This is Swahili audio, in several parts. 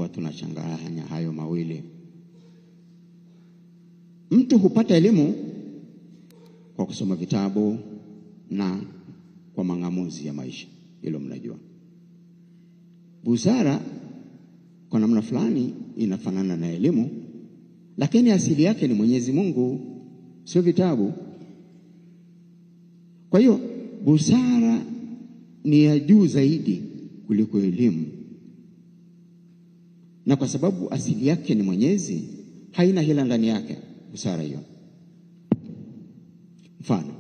huwa tunachanganya hayo mawili. Mtu hupata elimu kwa kusoma vitabu na kwa mang'amuzi ya maisha, hilo mnajua. Busara kwa namna fulani inafanana na elimu, lakini asili yake ni Mwenyezi Mungu, sio vitabu. Kwa hiyo busara ni ya juu zaidi kuliko elimu, na kwa sababu asili yake ni Mwenyezi, haina hila ndani yake busara hiyo. Mfano,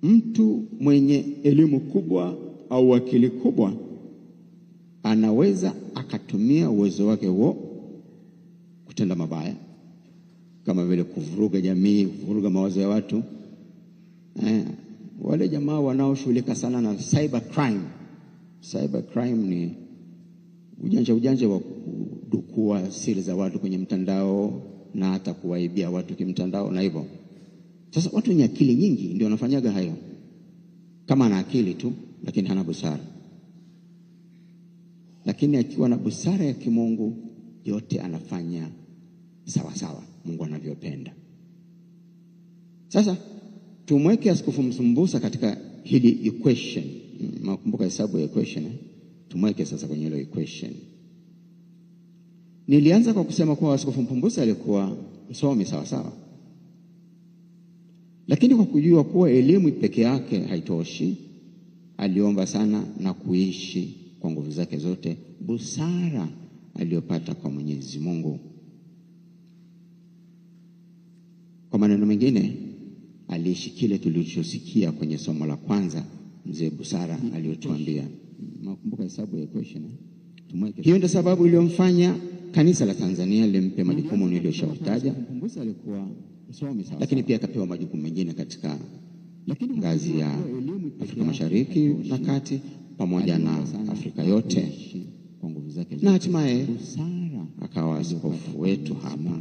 mtu mwenye elimu kubwa au akili kubwa anaweza akatumia uwezo wake huo kutenda mabaya, kama vile kuvuruga jamii, kuvuruga mawazo ya watu. Wale jamaa wanaoshughulika sana na cyber crime. Cyber crime ni ujanja wa kudukua siri za watu kwenye mtandao na hata kuwaibia watu kimtandao na hivyo. Sasa watu wenye akili nyingi ndio wanafanyaga hayo. Kama ana akili tu lakini hana busara. Lakini akiwa na busara ya kimungu, yote anafanya sawa sawa Mungu anavyopenda. Sasa tumweke Askofu Msumbusa katika hili equation. Nakumbuka hesabu ya equation. Tumweke sasa kwenye hilo equation. Nilianza kwa kusema kuwa Askofu Msumbusa alikuwa msomi sawa sawa. Lakini kwa kujua kuwa elimu peke yake haitoshi, aliomba sana na kuishi kwa nguvu zake zote busara aliyopata kwa Mwenyezi Mungu. Kwa maneno mengine, aliishi kile tulichosikia kwenye somo la kwanza mzee Busara aliyotuambia. Nakumbuka hesabu ya equation. Hiyo ndio sababu iliyomfanya kanisa la Tanzania limpe majukumu niliyoshawataja. Lakini pia akapewa majukumu mengine katika ngazi ya Afrika Mashariki na Kati pamoja na Afrika yote, na hatimaye akawa askofu wetu hapa.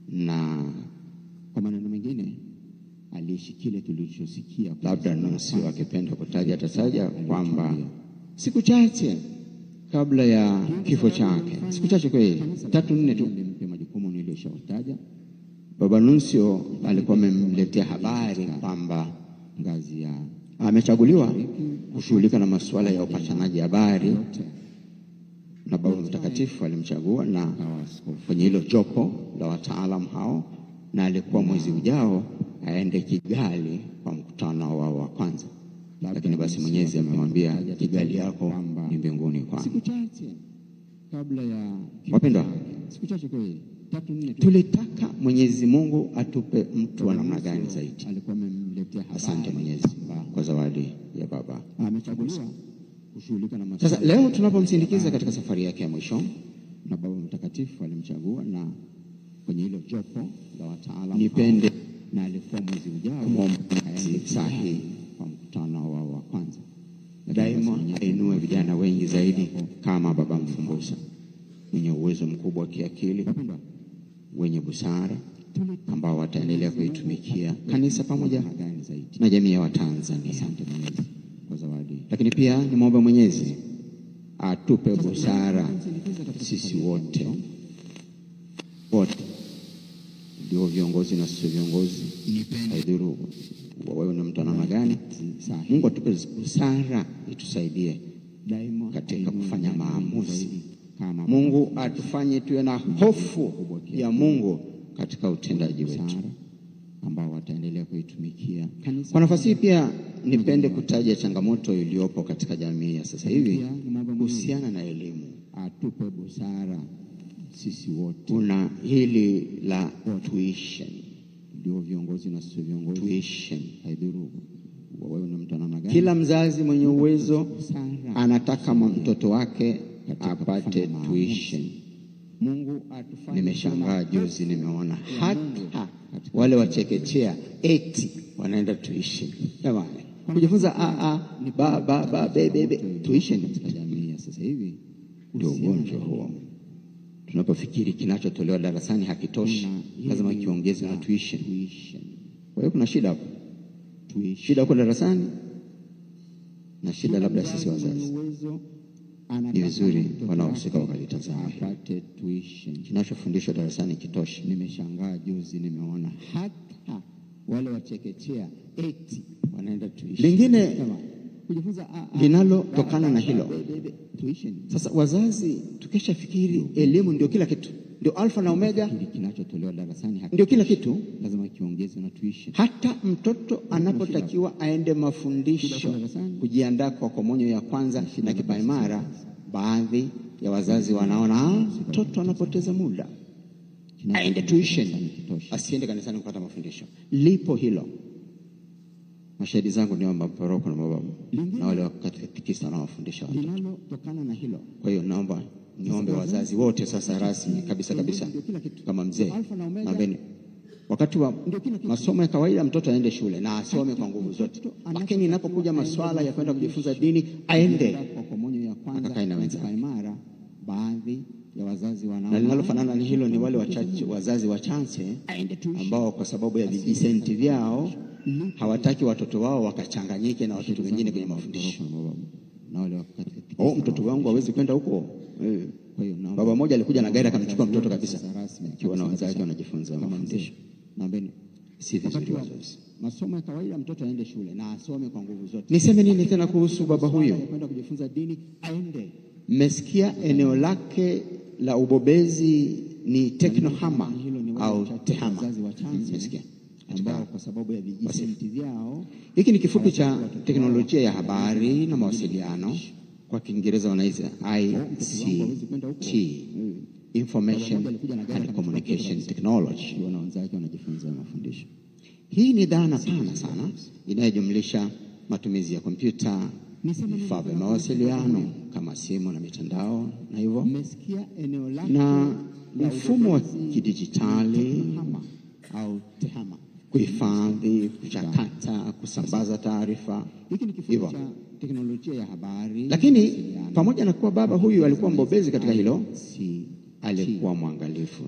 Na kwa maneno mengine, aliishi kile tulichosikia. Labda nusio akipenda kutaja atasaja kwamba siku chache kabla ya kifo chake, siku chache kweli, 3-4 tu, majukumu niliyoshawataja, Baba Nuncio alikuwa amemletea habari kwamba ngazi ya amechaguliwa kushughulika na masuala ya upashanaji habari, na Baba Mtakatifu alimchagua na kwenye hilo jopo la wataalamu hao, na alikuwa mwezi ujao aende Kigali kwa mkutano wao wa kwanza. Lakini basi Mwenyezi amemwambia, Kigali yako ni mbinguni kwangu. Siku chache kabla ya wapendwa, siku chache kweli, 3-4 tulitaka Mwenyezi Mungu atupe mtu wa namna gani zaidi. Alikuwa amemletea habari. Asante Mwenyezi kwa zawadi ya baba. Amechaguliwa kushughulika na masuala. Sasa leo tunapomsindikiza katika safari yake ya mwisho, na Baba Mtakatifu alimchagua na kwenye hilo jopo la wataalamu, nipende na alikuwa mwezi ujao kumwomba sahihi kwa mkutano wao wa kwanza. Daima ainue vijana wengi zaidi kama Baba Msumbusa, wenye uwezo mkubwa wa kiakili, wenye busara, ambao wataendelea kuitumikia kanisa pamoja na jamii ya Watanzania. Asante Mwenyezi kwa zawadi. Lakini pia nimwombe Mwenyezi atupe busara sisi wote, ndio viongozi na sisi viongozi, haidhuru wewe ni mtu namna gani. Mungu atupe busara itusaidie katika kufanya maamuzi. Mungu atufanye tuwe na hofu ya Mungu katika utendaji wetu, ambao wataendelea kuitumikia. Kwa nafasi hii pia nipende kutaja changamoto iliyopo katika jamii ya sasa hivi kuhusiana na elimu. Atupe busara sisi wote. Kuna hili la tuition, ndio viongozi na sisi viongozi. Tuition, haidhuru wewe ni mtu namna gani. Kila mzazi mwenye uwezo anataka mtoto wake apate tuition. Mungu atufanye. Nimeshangaa juzi nimeona hata wale wachekechea eti wanaenda tuition. Jamani, kujifunza ni bebe tuition katika jamii ya sasa hivi ndio ugonjwa huo. Tunapofikiri kinachotolewa darasani hakitoshi, lazima kiongeze na tuition. Kwa hiyo kuna shida hapo. Shida kwa darasani na shida labda sisi wazazi. ni vizuri wanaohusika wakalitazama. Kinachofundishwa darasani kitoshe. Nimeshangaa juzi nimeona hata wale wachekechea eti wanaenda tuition. Lingine linalotokana na hilo. Sasa wazazi tukishafikiri elimu ndio kila kitu, ndio alfa na omega, kinachotolewa darasani ndio kila kitu, lazima kiongezwe na tuition. Hata mtoto anapotakiwa aende mafundisho kujiandaa kwa komonyo ya kwanza na kipaimara, baadhi ya wazazi wanaona mtoto anapoteza muda, aende tuition, asiende kanisani kupata mafundisho. Lipo hilo. Mashahidi zangu ni wa paroko na mababu na wale katika tikisa na wafundisha watoto. Linalotokana na hilo. Kwa hiyo naomba niombe wazazi wote sasa rasmi kabisa kama mzee, naombeni wakati wa masomo ya kawaida mtoto aende shule na asome kwa nguvu zote, lakini inapokuja masuala ya kwenda kujifunza dini aende kwa komonyo ya kwanza akakae na wenzake. Baadhi ya wazazi na linalofanana ni hilo ni wale wachache, wazazi wachache ambao kwa sababu ya vijisenti vyao hawataki watoto wao wakachanganyike na watoto wengine kwenye mafundisho. Mtoto wangu hawezi kwenda huko. Kwa hiyo baba mmoja alikuja na gari akamchukua mtoto kabisa akiwa na wenzake wanajifunza mafundisho. Naombeni si vizuri wazazi. Masomo ya kawaida mtoto aende shule na asome kwa nguvu zote. Niseme nini tena kuhusu baba huyo? Kwenda kujifunza dini aende. Mmesikia eneo lake la ubobezi ni teknohama au tehama. Mmesikia? Ambao kwa sababu ya vijisenti vyao. Hiki ni kifupi cha teknolojia ya habari na mawasiliano, kwa Kiingereza wanaita ICT, Information and Communication Technology. Wanajifunza mafundisho. Hii ni dhana pana sana inayojumlisha matumizi ya kompyuta, vifaa vya mawasiliano kama simu na mitandao na hivyo, na mfumo wa kidijitali au tehama, kuhifadhi, kuchakata, kusambaza taarifa hivyo, teknolojia ya habari. Lakini pamoja na kuwa baba huyu alikuwa mbobezi katika hilo, alikuwa mwangalifu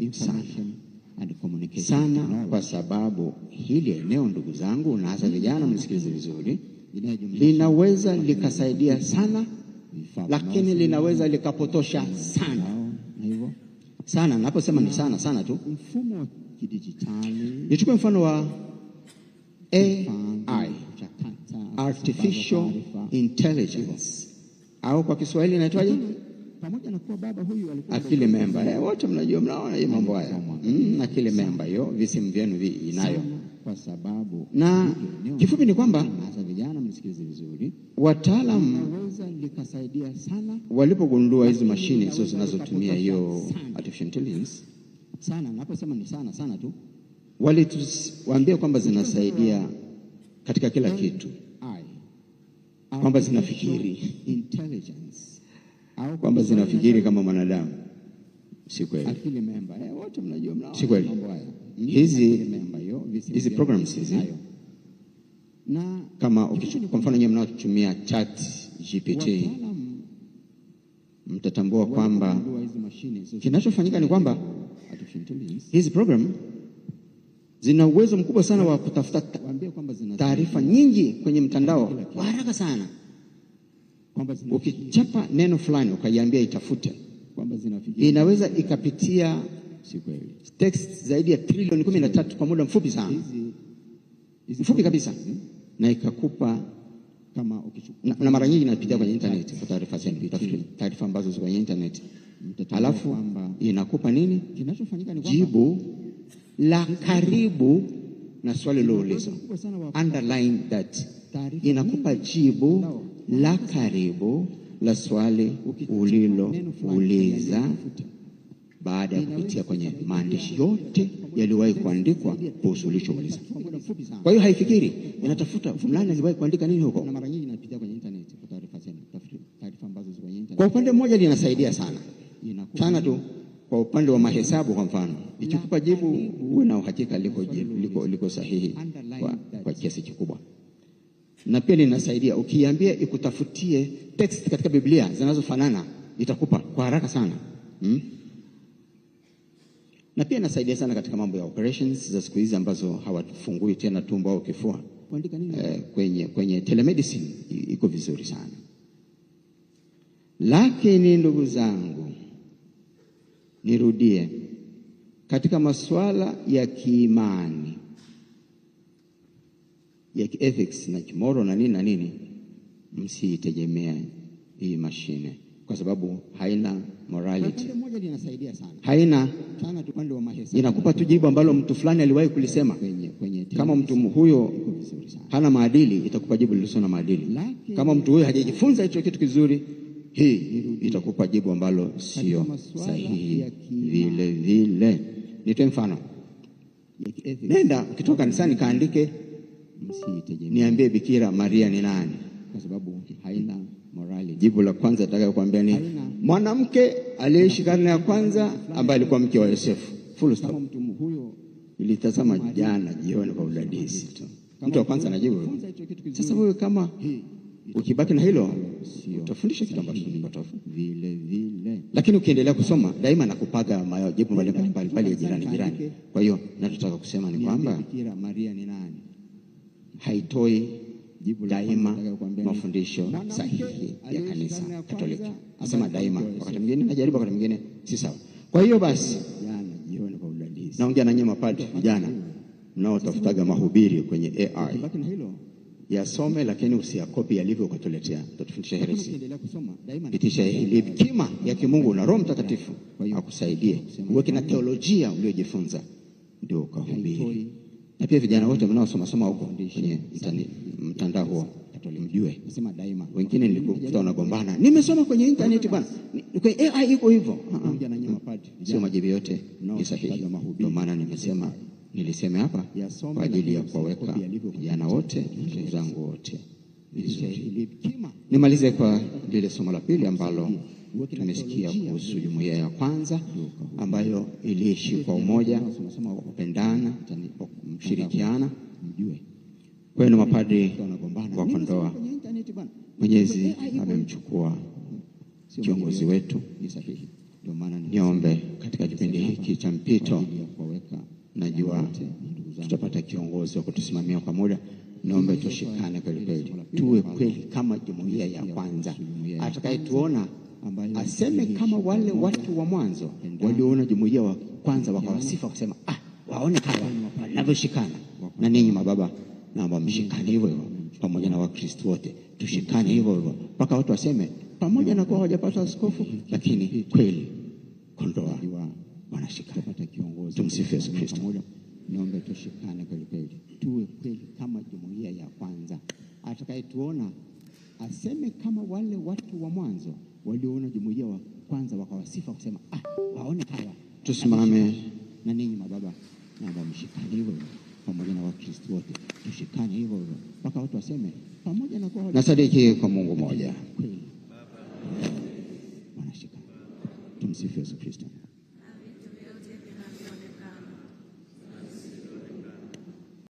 sana, kwa sababu hili eneo, ndugu zangu, na hasa vijana mnisikilize vizuri, linaweza likasaidia sana, lakini linaweza likapotosha sana. Sana, naposema ni sana tu. Mfumo wa kidijitali. Nichukue mfano wa AI, Artificial Intelligence, au kwa Kiswahili inaitwaje? Pamoja na kuwa baba huyu alikuwa akili memba. Wote mnajua, mnaona hii mambo haya. Akili memba hiyo, visimu vyenu inayo. Kwa sababu na kifupi ni kwamba hasa vijana mnisikilize vizuri, wataalamu wanaweza likasaidia sana walipogundua hizo mashine hizo zinazotumia hiyo artificial intelligence. Sana, naposema ni sana tu, walituambia kwamba zinasaidia katika kila kitu, kwamba zinafikiri intelligence, au kwamba zinafikiri kama mwanadamu. Si kweli. Akili memba. Wote mnajua, mnaona si kweli. Hizi programs hizi, na kama kwa mfano nyinyi mnaotumia chat GPT, mtatambua kwamba kinachofanyika ni kwamba hizi program zina uwezo mkubwa sana wa kutafuta taarifa nyingi kwenye mtandao kwa haraka sana. Ukichapa neno fulani ukaiambia itafute, inaweza ikapitia text zaidi ya trilioni 13 kwa muda mfupi sana, mfupi kabisa, na ikakupa kama na mara nyingi inapitia kwenye internet kwa taarifa zenu, taarifa ambazo ziko kwenye internet, alafu inakupa nini? Jibu la karibu na swali lilouliza. Underline that. Inakupa jibu la karibu la swali ulilouliza baada ya kupitia kwenye maandishi yote yaliyowahi kuandikwa kuhusu ulichouliza. Kwa hiyo haifikiri, inatafuta fulani aliwahi kuandika nini huko. Kwa upande mmoja linasaidia sana tu. Kwa upande wa mahesabu, kwa mfano, ikikupa jibu uwe na uhakika liko sahihi kwa kiasi kikubwa. Na pia linasaidia ukiambia ikutafutie text katika Biblia zinazofanana, itakupa kwa haraka sana. Na pia inasaidia sana katika mambo ya operations za siku hizi ambazo hawafungui tena tumbo au kifua. Kwenye telemedicine iko vizuri sana. Lakini ndugu zangu, nirudie, katika masuala ya kiimani, ya ethics na kimoro na nini, msiitegemea hii mashine, kwa sababu haina morality. Moja linasaidia sana. Haina sana upande wa mahesabu. Inakupa tu jibu ambalo mtu fulani aliwahi kulisema. Kama mtu huyo hana maadili, itakupa jibu lisilo na maadili. Kama mtu huyo hajajifunza hicho kitu kizuri, hii itakupa jibu ambalo sio sahihi vile vile. Nitoe mfano. Nenda ukitoka kanisani kaandike, niambie Bikira Maria ni nani? Kwa sababu haina morality. Jibu la kwanza atakayokuambia ni mwanamke aliyeishi karne ya kwanza ambaye alikuwa mke wa Yosefu. Full stop. Kama mtu huyo ilitazama jana jioni kwa udadisi tu. Mtu wa kwanza anajibu. Sasa wewe kama ukibaki na hilo, utafundisha kitu ambacho ni potofu vile vile. Lakini ukiendelea kusoma daima nakupaga majibu mbalimbali ya jirani. Kwa hiyo nataka kusema ni kwamba Bikira Maria ni nani haitoi daima mafundisho sahihi ya kanisa Katoliki. Nasema daima, wakati mwingine najaribu, wakati mwingine si sawa. Kwa hiyo basi, naongea na nyinyi mapadri vijana mnaotafutaga mahubiri kwenye AI, yasome lakini usiyakopi yalivyo ukatuletea, utatufundisha heresi. Pitisha hekima ya kimungu na Roho Mtakatifu akusaidie uweke na teolojia uliojifunza, ndio ukahubiri. Na pia vijana wote mnaosoma huko kwenye mtandao huo, mjue wengine nilikuta wanagombana, nimesoma kwenye internet bwana, kwenye AI iko hivyo. Sio majibu yote ni sahihi. Ndio maana nilisema hapa kwa ajili ya kuwaweka vijana wote, ndugu zangu wote vizuri. Nimalize kwa lile somo la pili ambalo tumesikia kuhusu jumuiya ya kwanza ambayo iliishi kwa umoja, kupendana, kushirikiana. Kwenu mapadri wa Kondoa, Mwenyezi amemchukua kiongozi wetu. Niombe katika kipindi hiki cha mpito, najua tutapata kiongozi wa kutusimamia kwa muda. Niombe tushikane kweli, tuwe kweli kama jumuiya ya kwanza. Atakayetuona aseme kama wale watu wa mwanzo walioona jumuiya wa kwanza wakawasifa kusema, waone hawa wanavyoshikana. Na ninyi mababa, naomba mshikane hivyo pamoja na Wakristo wote, tushikane hivyo mpaka watu waseme, pamoja na kuwa hawajapata askofu, lakini kweli Kondoa wanashikana. Tumsifu Yesu Kristo. Niombe tushikane kweli, tuwe kweli kama jumuiya ya kwanza. Atakayetuona aseme kama wale watu wa mwanzo walioona jumuiya wa kwanza wakawasifa kusema, waone hawa. Tusimame. Na ninyi mababa, naomba mshikane hivyo pamoja na Wakristo wote, tushikane hivyo mpaka watu waseme, pamoja na kwa na sadiki kwa Mungu mmoja. Wanashikana. Tumsifu Yesu Kristo.